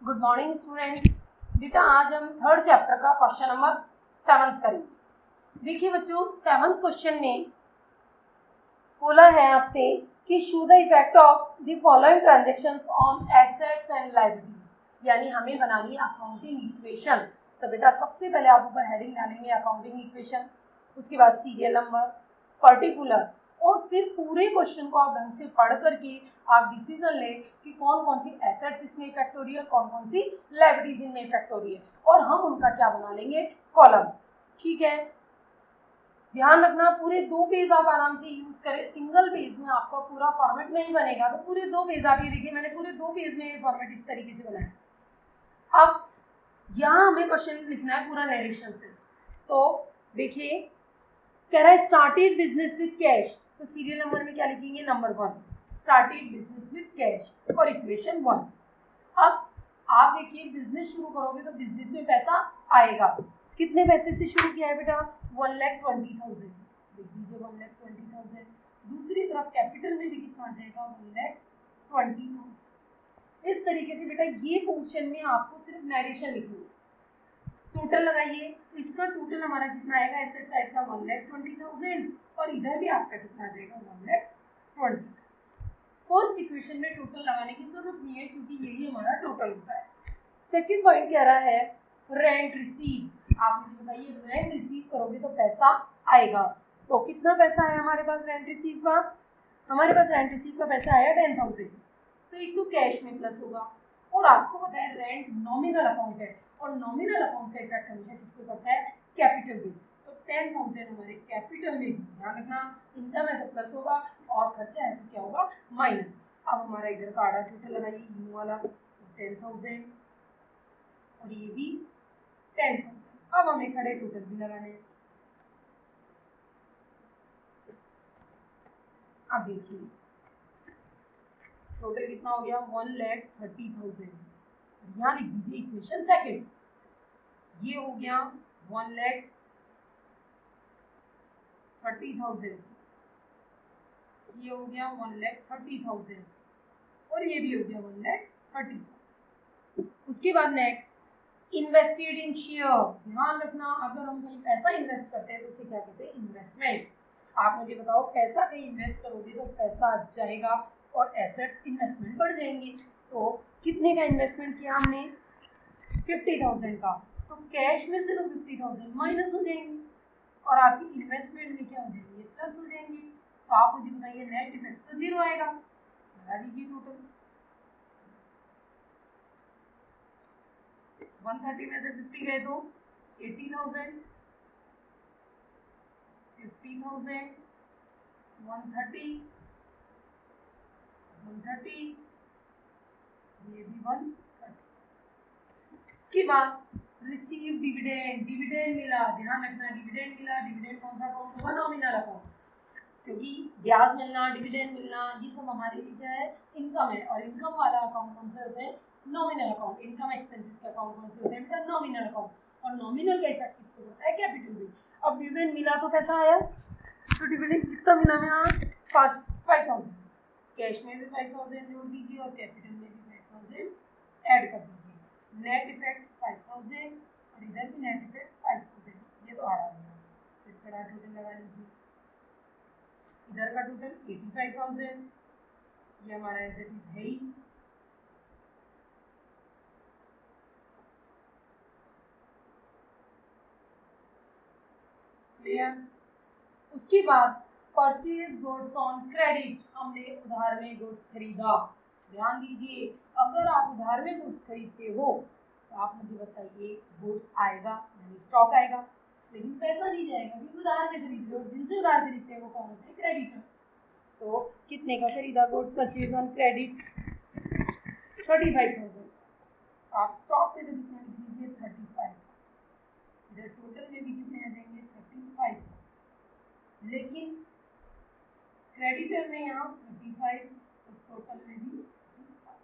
Good morning student. बेटा आज हम थर्ड चैप्टर का क्वेश्चन नंबर 7 करेंगे। देखिए बच्चों, 7th क्वेश्चन में बोला है आपसे कि show the effect of the following transactions on assets and liabilities, यानी हमें बनानी है अकाउंटिंग इक्वेशन। तो बेटा सबसे पहले आप ऊपर हेडिंग डालेंगे अकाउंटिंग इक्वेशन, उसके बाद सीरियल नंबर, पर्टिकुलर, और फिर पूरे क्वेश्चन को आप ढंग से पढ़ करके आप डिसीजन लें कि कौन कौन सी एसेट्स इसमें इफेक्ट हो रही है, कौन कौन सी लायबिलिटीज इनमें इफेक्ट हो रही है, और हम उनका क्या बना लेंगे, कॉलम। ठीक है, ध्यान रखना पूरे 2 पेज आप आराम से यूज करें। सिंगल पेज में आपका पूरा फॉर्मेट नहीं बनेगा, तो पूरे 2 पेज आप ये देखिए, मैंने पूरे 2 पेज में ये फॉर्मेट इस तरीके से बनाया। अब यहाँ हमें क्वेश्चन लिखना है पूरा नरेशन से। तो देखिए कह रहा है स्टार्टेड बिजनेस विद कैश, तो सीरियल नंबर में क्या लिखेंगे, number 1 started business with cash और इक्वेशन 1। अब आप देखिए बिजनेस शुरू करोगे तो बिजनेस में पैसा आएगा। कितने पैसे से शुरू किया है बेटा, 1,20,000। देख लीजिए 1,20,000। दूसरी तरफ कैपिटल में भी कितना आ जाएगा, 1,20,000। इस तरीके से बेटा ये पोर्शन में आपको सिर्फ नरेशन लिखनी है। टोटल लगाइए, तो इसका टोटल हमारा कितना आएगा, एसेट साइड का 1,20,000 और इधर भी आपका कितना आ जाएगा, 1,20,000। फर्स्ट इक्वेशन में टोटल लगाने की जरूरत नहीं है क्योंकि यही हमारा टोटल होता है। सेकंड पॉइंट कह रहा है रेंट रिसीव। आप मुझे बताइए रेंट रिसीव करोगे तो पैसा आएगा, तो कितना पैसा है हमारे पास रेंट रिसीव का, हमारे पास रेंट रिसीव का पैसा आया 10,000। तो एक तो कैश में प्लस होगा, और आपको पता है रेंट नॉमिनल अकाउंट है और नॉमिनल अकाउंट का इफेक्ट हमेशा किसको पड़ता है, कैपिटल में। तो 10,000 हमारे कैपिटल में, ध्यान रखना इनकम है तो प्लस होगा और खर्चा है तो क्या होगा, माइनस। अब हमारा इधर का आधा टोटल लगाइए, यू वाला 10,000 और ये भी 10,000। अब हमें खड़े टोटल भी लगाने हैं। अब देखिए टोटल कितना हो गया, 1,30,000। यहाँ लिख दीजिए इक्वेशन सेकंड, ये हो गया 1,30,000, ये हो गया 1,30,000 और ये भी हो गया 1,30,000। उसके बाद नेक्स्ट इन्वेस्टेड इन शेयर। ध्यान रखना अगर हम कहीं पैसा इन्वेस्ट करते हैं तो उसे क्या कहते हैं, इन्वेस्टमेंट। आप मुझे बताओ पैसा कहीं इन्वेस्ट करोगे तो पैसा जाएगा और एसेट इन्वेस्टमेंट बढ़ जाएंगे। तो कितने का इन्वेस्टमेंट किया हमने, 50,000 का, तो कैश में से तो 50,000 माइनस हो जाएंगे और आपकी इन्वेस्टमेंट में क्या हो जाएंगे, प्लस हो जाएंगे। तो आप मुझे बताइए नेट इफेक्ट तो 0 आएगा। लगा दीजिए टोटल 130 में से 50 गए तो 80,000, 50,000, 130, 130, ये भी 130। उसके बाद रिसीव डिविडेंड, डिविडेंड मिला। ध्यान रखना डिविडेंड मिला, डिविडेंड कौन सा अकाउंट होगा, नॉमिनल अकाउंट, क्योंकि ब्याज मिलना, डिविडेंड मिलना ये सब हमारे लिए क्या है, इनकम है। और इनकम वाला अकाउंट कौन से होते हैं, नॉमिनल अकाउंट। इनकम एक्सपेंसेस के अकाउंट कौन से होते हैं बेटा, नॉमिनल अकाउंट। और नॉमिनल का इफेक्ट किसको होता है, कैपिटल में। अब डिविडेंड मिला तो पैसा आया, तो डिविडेंड कितना मिला मेरा, 5,000। कैश में भी 5,000 जोड़ दीजिए और कैपिटल में भी 5,000 ऐड कर दीजिए। नेट इफेक्ट 5,000 और इधर भी नेट इफेक्ट 5,000। ये तो आ रहा है, फिर बड़ा टोटल लगा लीजिए। इधर का टोटल 85,000, ये हमारा एज इट इज है ही। क्लियर। उसके बाद परचेज गुड्स ऑन क्रेडिट, हमने उधार में गुड्स खरीदा। ध्यान दीजिए अगर आप उधार में गुड्स खरीदते हो तो आप मुझे बताइए गुड्स आएगा यानी स्टॉक आएगा, लेकिन पैसा नहीं जाएगा क्योंकि उधार में खरीद रहे हो। जिनसे उधार खरीदते हैं वो कौन होते हैं, क्रेडिटर। तो कितने का खरीदा गुड्स परचेज ऑन क्रेडिट, 35,000। आप स्टॉक पे तो कितना लिख लीजिए, 35। इधर टोटल में भी कितने आ जाएंगे, 35। लेकिन क्रेडिटर में यहाँ 35 तो टोटल में भी 35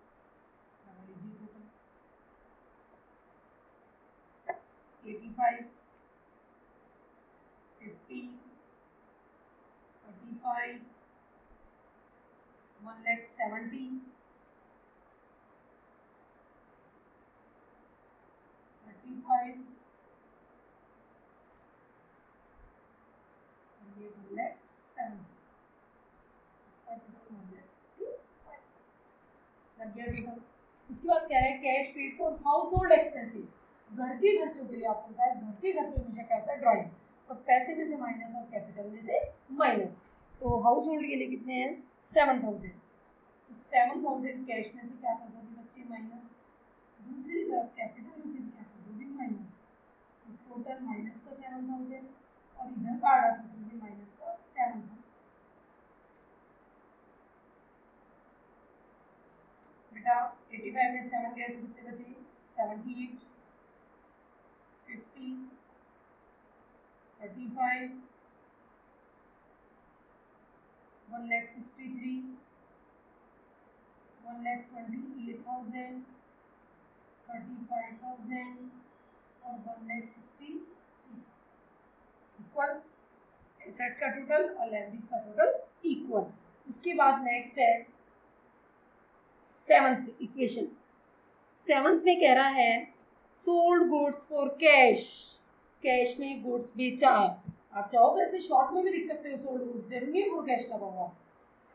लगा लीजिए। टोटल 85, 50, 35, 1,70,000, लग गया टोटल। उसके बाद क्या है, cash paid for house hold expenses, घर के खर्चों के लिए आपको पता है, घर के खर्चों में क्या होता है ड्राइंग, और पैसे में से माइनस और कैपिटल में से माइनस। तो हाउस होल्ड के लिए कितने हैं 7000, 7000 कैश में से क्या कर दोगे बच्चे माइनस, दूसरी तरफ कैपिटल में से क्या कर दोगे माइनस, तो टोटल माइनस का 7000 और इधर का आधा कर दोगे माइनस का 7000। बेटा 85 में 7 गए तो कितने बचे 78, 50, 35, 1,63, 1,28,000, 35,000 और 1,60,000 इक्वल एसेट्स का टोटल और लायबिलिटीज का टोटल इक्वल। उसके बाद नेक्स्ट है सेवंथ इक्वेशन। सेवंथ में कह रहा है sold goods for cash, cash में गुड्स बेचा है। आप चाहो तो ऐसे शॉर्ट में भी लिख सकते हो सोल्ड गुड्स, जरूरी है वो कैश लगा हुआ।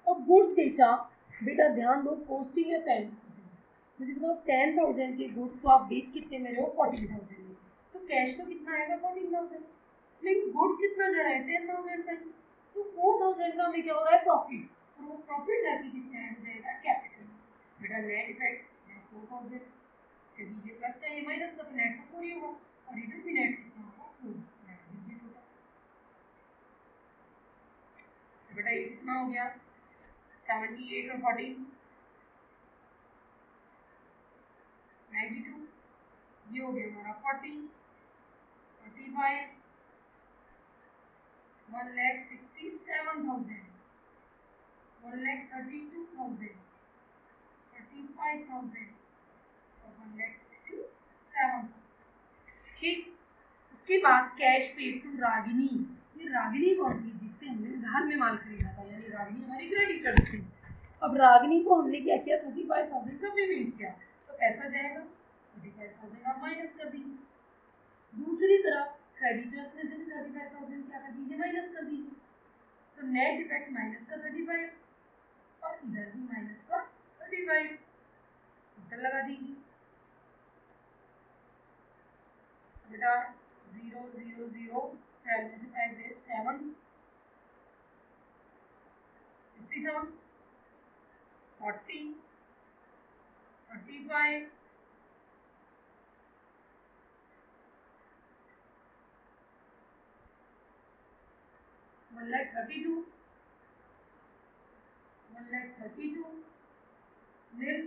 और गुड्स बेचा, बेटा ध्यान दो कॉस्टिंग है 10,000, मुझे बताओ 10,000 के गुड्स को आप बेच कितने में रहे हो 14,000 में, तो कैश तो कितना आएगा 14,000, लेकिन गुड्स कितना जा रहा है 10,000 तक, तो 4,000 का हमें क्या हो रहा है प्रॉफिट, और वो प्रॉफिट जाके किसमें ऐड हो जाएगा कैपिटल। बेटा नेट इफेक्ट 4,000, क्योंकि ये प्लस का ये माइनस का तो नेट तो 4 ही होगा, और इधर भी नेट कितना होगा 4। बेटा ये कितना हो गया 78 और 14 92, ये हो गया हमारा 40, 45, 1,67,000, 1,32,000, 35,000 और 1,67,000। ठीक, उसके बाद कैश पेड टू रागिनी, ये रागिनी कौन थी जिससे हमने उधार में माल खरीदा था, यानी रागिनी हमारी क्रेडिटर थी। अब रागिनी को हमने क्या किया 35,000 का पेमेंट किया, तो पैसा जाएगा 35,000 आप माइनस कर दीजिए। दूसरी तरफ क्रेडिटर्स में से भी 35,000 क्या कर दीजिए माइनस कर दीजिए, तो नेट इफेक्ट माइनस का 35 और इधर भी माइनस का 35, टोटल लगा दीजिए। बेटा 0 0 0 12 में से 5 गए 7, 57, 40, 35, 1,32, 1,32 nil,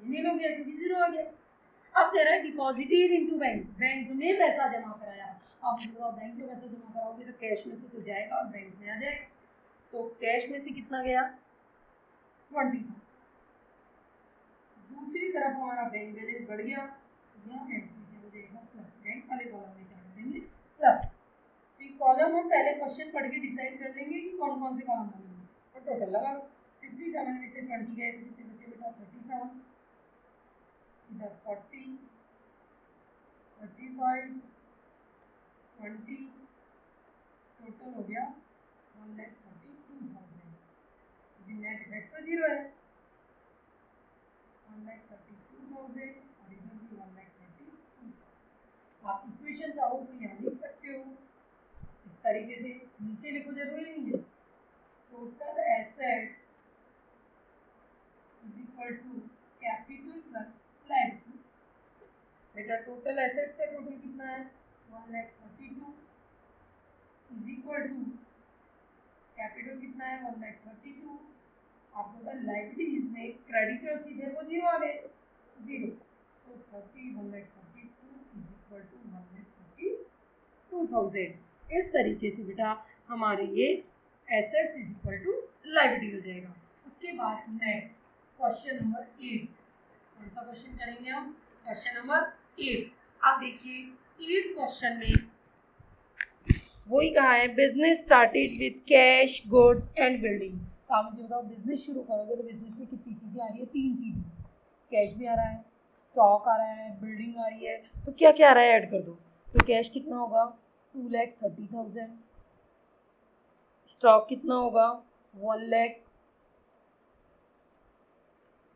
नील हो गया क्योंकि 0 आ गया। अब कह रहा है डिपॉजिटेड इनटू बैंक, बैंक में पैसा जमा कराया। आप बैंक में पैसा जमा कराओगे तो कैश में से तो जाएगा और बैंक में आ जाएगा, तो कैश में से कितना गया 20,000। दूसरी तरफ हमारा बैंक बैलेंस बढ़ गया, यहाँ बैंक हो जाएगा प्लस, बैंक वाले कॉलम में क्या देंगे प्लस। तो कॉलम हम पहले क्वेश्चन पढ़ के डिसाइड कर लेंगे कि कौन कौन से कॉलम बनेंगे, और टोटल लगा लो। 57 में से 20 गए तो कितने बचे बेटा 37, इधर 40, 35, 20, टोटल हो गया 1,32,000। नेट इफेक्ट तो 0 है, 1,32,000 और इधर भी 1,32,000। आप इक्वेशन चाहो तो यहाँ लिख सकते हो इस तरीके से, नीचे लिखो जरूरी नहीं है। Total asset is equal to capital plus liability. बेटा टोटल एसेट का टोटल कितना है 1,32,000 इज इक्वल टू कैपिटल कितना है 1,32,000। आपको पता लायबिलिटीज में क्रेडिटर थी वो 0 आ गए 0, सो 30 1,32,000 इज इक्वल टू 1,32,000। इस तरीके से बेटा हमारे ये assets is equal to liability हो जाएगा। उसके बाद नेक्स्ट क्वेश्चन नंबर 8, कौन सा क्वेश्चन करेंगे हम क्वेश्चन नंबर 8। अब देखिए 8 क्वेश्चन में वही कहा है business started with cash goods and building. तो आप मुझे बताओ बिजनेस शुरू करोगे तो बिजनेस में कितनी चीज़ें आ रही है 3 चीज़ें, कैश भी आ रहा है, स्टॉक आ रहा है, बिल्डिंग आ रही है, तो क्या क्या आ रहा है ऐड कर दो। तो कैश कितना होगा 2,30,000, स्टॉक कितना होगा 1 लाख,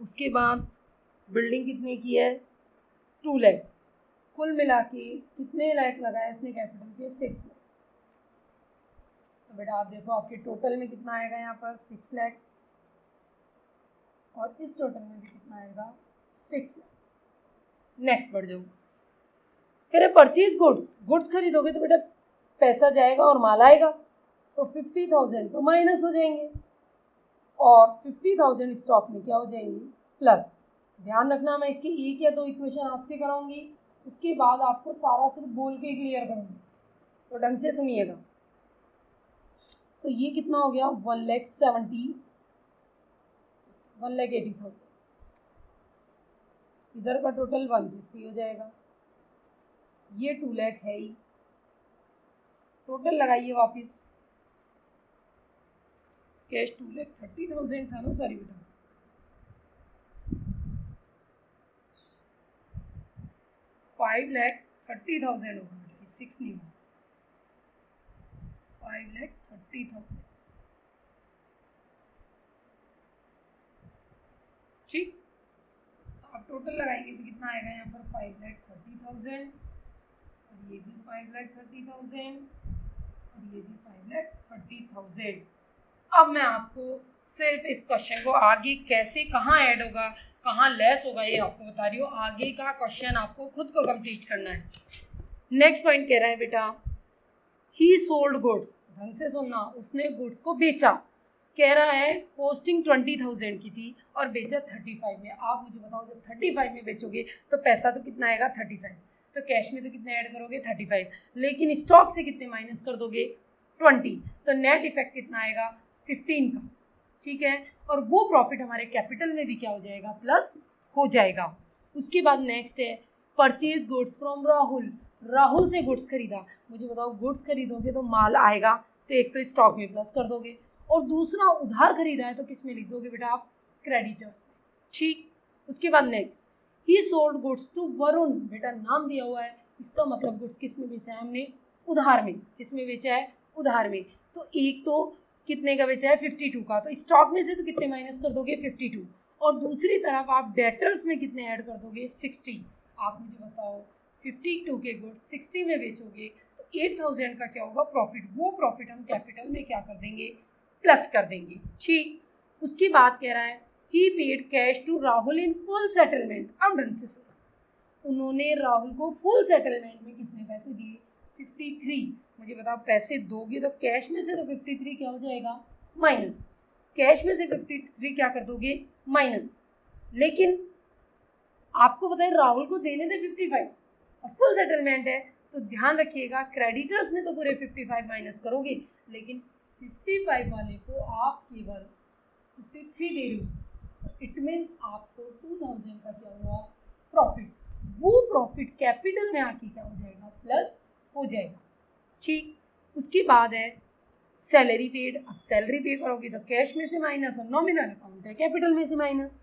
उसके बाद बिल्डिंग कितने की है 2 लाख, कुल मिला के कितने लाख लगाया इसने कैपिटल के 6 लाख। तो बेटा आप देखो आपके टोटल में कितना आएगा यहाँ पर 6 लाख और इस टोटल में भी कितना आएगा 6 लाख। नेक्स्ट बढ़ जाओ, कह रहे परचेज गुड्स, गुड्स खरीदोगे तो बेटा पैसा जाएगा और माल आएगा, तो 50,000 तो माइनस हो जाएंगे और 50,000 स्टॉक में क्या हो जाएंगे प्लस। ध्यान रखना मैं इसकी एक या दो इक्वेशन आपसे कराऊंगी, उसके बाद आपको सारा सिर्फ बोल के क्लियर करूंगी, तो ढंग से सुनिएगा। तो ये कितना हो गया 1,80,000, इधर का टोटल 150 हो जाएगा, ये 2 लाख है ही, टोटल लगाइए वापिस, कैश 2,30,000 था ना, सॉरी बेटा 5,30,000 होगा, 6 नहीं होगा, 5,30,000। ठीक, आप टोटल लगाएंगे तो कितना आएगा यहाँ पर 5,30,000 और ये भी 5,30,000 और ये भी 5,30,000। अब मैं आपको सिर्फ इस क्वेश्चन को आगे कैसे कहाँ ऐड होगा कहाँ लेस होगा ये आपको बता रही हूँ, आगे का क्वेश्चन आपको खुद को कंप्लीट करना है। नेक्स्ट पॉइंट कह रहा है बेटा ही सोल्ड गुड्स, ढंग से सुनना, उसने गुड्स को बेचा, कह रहा है पोस्टिंग 20,000 की थी और बेचा 35 में। आप मुझे बताओ जब 35 में बेचोगे तो पैसा तो कितना आएगा 35, तो कैश में तो कितने ऐड करोगे 35, लेकिन स्टॉक से कितने माइनस कर दोगे 20, तो नेट इफेक्ट कितना आएगा 15 का। ठीक है, और वो प्रॉफिट हमारे कैपिटल में भी क्या हो जाएगा प्लस हो जाएगा। उसके बाद नेक्स्ट है purchase goods from Rahul, Rahul से गुड्स खरीदा, मुझे बताओ गुड्स खरीदोगे तो माल आएगा, तो एक तो स्टॉक में प्लस कर दोगे और दूसरा उधार खरीदा है तो किस में लिख दोगे बेटा आप क्रेडिटर्स में। ठीक, उसके बाद next he sold goods to Varun, बेटा नाम दिया हुआ है, इसका मतलब गुड्स किस में बेचा है हमने उधार में, किस में बेचा है उधार में, तो एक तो कितने का बेचा है 52 का, तो स्टॉक में से तो कितने माइनस कर दोगे 52 और दूसरी तरफ आप डेटर्स में कितने ऐड कर दोगे 60। आप मुझे बताओ 52 के गुड्स 60 में बेचोगे तो 8,000 का क्या होगा प्रॉफिट, वो प्रॉफिट हम कैपिटल में क्या कर देंगे प्लस कर देंगे। ठीक, उसकी बात कह रहा है he paid cash to Rahul in full settlement. अब ढंग से सुनो, उन्होंने राहुल को फुल सेटलमेंट में कितने पैसे दिए 53। मुझे बताओ पैसे दोगे तो कैश में से तो 53 क्या हो जाएगा माइनस, कैश में से 53 क्या कर दोगे माइनस, लेकिन आपको बताए राहुल को देने थे 55 और फुल सेटलमेंट है, तो ध्यान रखिएगा क्रेडिटर्स में तो पूरे 55 माइनस करोगे, लेकिन 55 वाले को आप केवल 53 दे रहे हो, इट मीन्स आपको 2,000 का क्या हुआ प्रॉफिट, वो प्रॉफिट कैपिटल में आके क्या हो जाएगा प्लस हो जाएगा। ठीक, उसके बाद है सैलरी पेड, अब सैलरी पे करोगे तो कैश में से माइनस और नॉमिनल अकाउंट है कैपिटल में से माइनस।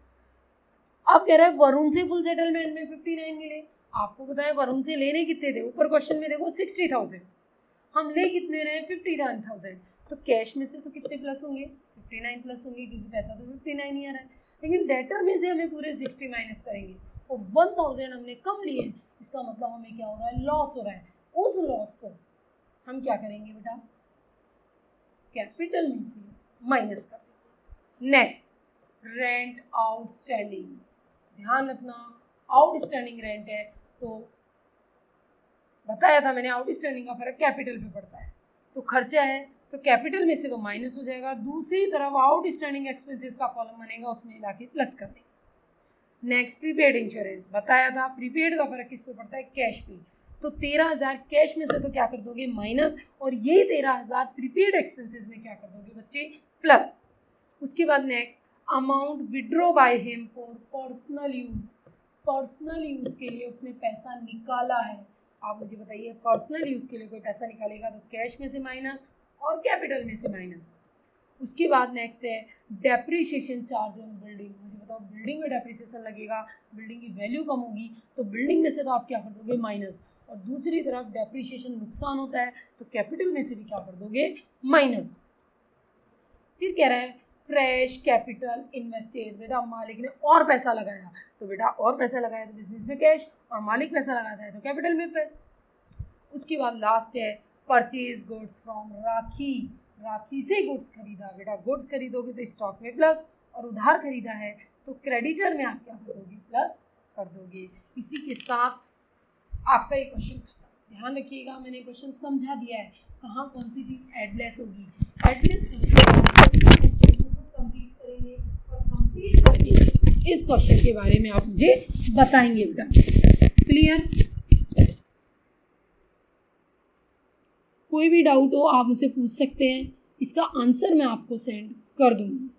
अब कह रहा है वरुण से फुल सेटलमेंट में 59 मिले, आपको बताया वरुण से लेने कितने थे, ऊपर क्वेश्चन में देखो 60,000, हम ले कितने रहे 59,000, तो कैश में से तो कितने प्लस होंगे 59 प्लस होंगे, क्योंकि पैसा तो 59 ही आ रहा है, लेकिन डेटर में से हमें पूरे 60 माइनस करेंगे और 1,000 हमने कम लिए, इसका मतलब हमें क्या हो रहा है लॉस हो रहा है, उस लॉस को हम क्या करेंगे बेटा कैपिटल में से माइनस कर देंगे। नेक्स्ट रेंट आउटस्टैंडिंग, ध्यान रखना आउटस्टैंडिंग रेंट है तो बताया था मैंने आउटस्टैंडिंग का फर्क कैपिटल पे पड़ता है, तो खर्चा है तो कैपिटल में से तो माइनस हो जाएगा, दूसरी तरफ आउटस्टैंडिंग एक्सपेंसेस का कॉलम बनेगा उसमें लाके प्लस कर देंगे। नेक्स्ट प्रीपेड इंश्योरेंस, बताया था प्रीपेड का फर्क किस पे पड़ता है कैश पे, तो 13,000 कैश में से तो क्या कर दोगे माइनस और ये 13,000 प्रीपेड एक्सपेंसेस में क्या कर दोगे बच्चे प्लस। उसके बाद next amount withdraw by him for personal use, personal use के लिए उसने पैसा निकाला है, आप मुझे बताइए पर्सनल यूज के लिए कोई पैसा निकालेगा तो कैश में से माइनस और कैपिटल में से माइनस। उसके बाद नेक्स्ट है डेप्रिसिएशन चार्ज ऑन बिल्डिंग। मुझे बताओ बिल्डिंग में डेप्रिसिएशन लगेगा, बिल्डिंग की वैल्यू कम होगी तो बिल्डिंग में से तो आप क्या कर दोगे माइनस, और दूसरी तरफ डेप्रिसिएशन नुकसान होता है तो कैपिटल में से भी क्या कर दोगे माइनस। फिर कह रहा है फ्रेश कैपिटल इन्वेस्टेड, बेटा मालिक ने और पैसा लगाया तो बेटा और पैसा लगाया तो बिजनेस में कैश, और मालिक पैसा लगाता है तो कैपिटल में पैसा। उसके बाद लास्ट है परचेज गुड्स फ्रॉम राखी, राखी से गुड्स खरीदा, बेटा गुड्स खरीदोगे तो स्टॉक में प्लस, और उधार खरीदा है तो क्रेडिटर में आप क्या कर दोगे प्लस कर दोगे। इसी के साथ आपका ये क्वेश्चन, ध्यान रखिएगा मैंने क्वेश्चन समझा दिया है कहाँ कौन सी चीज़ एडलेस होगी, एडलेस कंप्लीट करेंगे और कंप्लीट करके इस क्वेश्चन के बारे में आप मुझे बताएंगे बेटा। क्लियर? कोई भी डाउट हो आप मुझसे पूछ सकते हैं, इसका आंसर मैं आपको सेंड कर दूंगी।